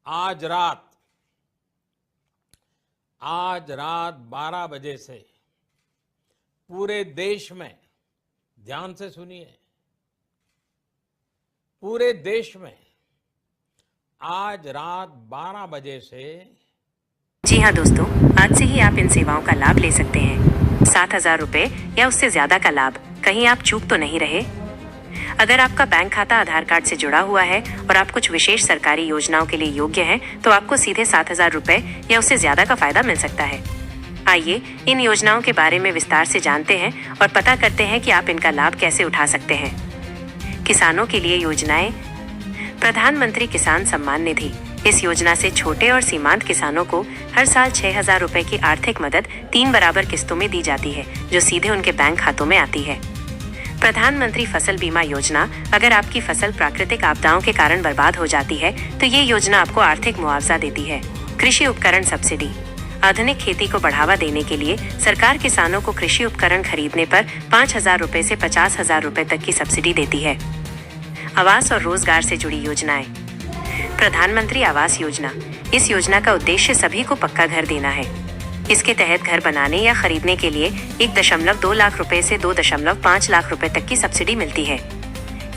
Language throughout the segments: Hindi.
आज रात आज रात 12 बजे से पूरे देश में, ध्यान से सुनिए, पूरे देश में आज रात 12 बजे से। जी हाँ दोस्तों, आज से ही आप इन सेवाओं का लाभ ले सकते हैं। 7,000 रुपए या उससे ज्यादा का लाभ। कहीं आप चूक तो नहीं रहे? अगर आपका बैंक खाता आधार कार्ड से जुड़ा हुआ है और आप कुछ विशेष सरकारी योजनाओं के लिए योग्य हैं, तो आपको सीधे 7,000 रुपए या उससे ज्यादा का फायदा मिल सकता है। आइए इन योजनाओं के बारे में विस्तार से जानते हैं और पता करते हैं कि आप इनका लाभ कैसे उठा सकते हैं। किसानों के लिए योजनाएं। प्रधानमंत्री किसान सम्मान निधि। इस योजना से छोटे और सीमांत किसानों को हर साल 6,000 रुपए की आर्थिक मदद 3 बराबर किस्तों में दी जाती है, जो सीधे उनके बैंक खातों में आती है। प्रधानमंत्री फसल बीमा योजना। अगर आपकी फसल प्राकृतिक आपदाओं के कारण बर्बाद हो जाती है, तो ये योजना आपको आर्थिक मुआवजा देती है। कृषि उपकरण सब्सिडी। आधुनिक खेती को बढ़ावा देने के लिए सरकार किसानों को कृषि उपकरण खरीदने पर 5,000 रुपए से 50,000 रुपए तक की सब्सिडी देती है। आवास और रोजगार से जुड़ी योजनाएं। प्रधानमंत्री आवास योजना। इस योजना का उद्देश्य सभी को पक्का घर देना है। इसके तहत घर बनाने या खरीदने के लिए 1.2 लाख रुपए से 2.5 लाख रुपए तक की सब्सिडी मिलती है।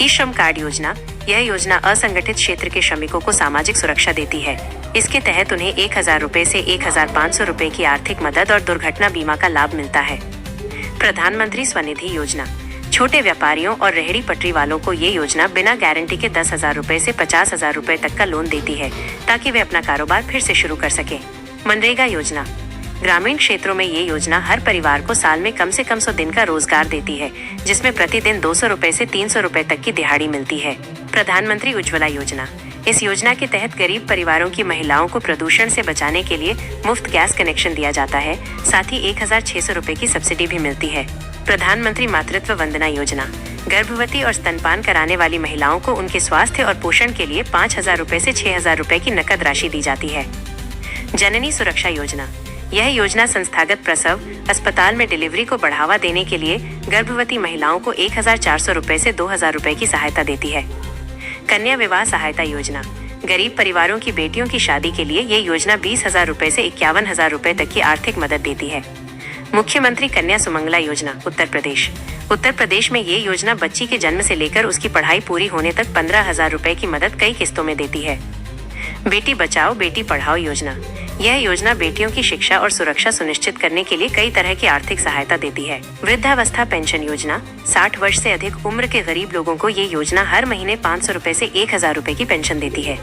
ई श्रम कार्ड योजना। यह योजना असंगठित क्षेत्र के श्रमिकों को सामाजिक सुरक्षा देती है। इसके तहत उन्हें 1,000 रुपए से 1,500 रुपए की आर्थिक मदद और दुर्घटना बीमा का लाभ मिलता है। प्रधानमंत्री स्वनिधि योजना। छोटे व्यापारियों और रेहड़ी पटरी वालों को ये योजना बिना गारंटी के 10,000 रुपए से 50,000 रुपए तक का लोन देती है, ताकि वे अपना कारोबार फिर से शुरू कर सके। मनरेगा योजना। ग्रामीण क्षेत्रों में ये योजना हर परिवार को साल में कम से कम 100 दिन का रोजगार देती है, जिसमें प्रतिदिन 200 रुपए से 300 रुपए तक की दिहाड़ी मिलती है। प्रधानमंत्री उज्ज्वला योजना। इस योजना के तहत गरीब परिवारों की महिलाओं को प्रदूषण से बचाने के लिए मुफ्त गैस कनेक्शन दिया जाता है। साथ ही 1,600 रुपए की सब्सिडी भी मिलती है। प्रधानमंत्री मातृत्व वंदना योजना। गर्भवती और स्तनपान कराने वाली महिलाओं को उनके स्वास्थ्य और पोषण के लिए 5,000 रुपए से 6,000 रुपए की नकद राशि दी जाती है। जननी सुरक्षा योजना। यह योजना संस्थागत प्रसव, अस्पताल में डिलीवरी को बढ़ावा देने के लिए गर्भवती महिलाओं को 1,400 रुपए से 2,000 रुपए की सहायता देती है। कन्या विवाह सहायता योजना। गरीब परिवारों की बेटियों की शादी के लिए ये योजना 20,000 रुपए से 51,000 रुपए तक की आर्थिक मदद देती है। मुख्यमंत्री कन्या सुमंगला योजना। उत्तर प्रदेश। उत्तर प्रदेश में ये योजना बच्ची के जन्म से लेकर उसकी पढ़ाई पूरी होने तक 15,000 रुपए की मदद कई किस्तों में देती है। बेटी बचाओ बेटी पढ़ाओ योजना। यह योजना बेटियों की शिक्षा और सुरक्षा सुनिश्चित करने के लिए कई तरह की आर्थिक सहायता देती है। वृद्धावस्था पेंशन योजना। 60 वर्ष से अधिक उम्र के गरीब लोगों को ये योजना हर महीने 500 रुपए से 1,000 रुपए की पेंशन देती है।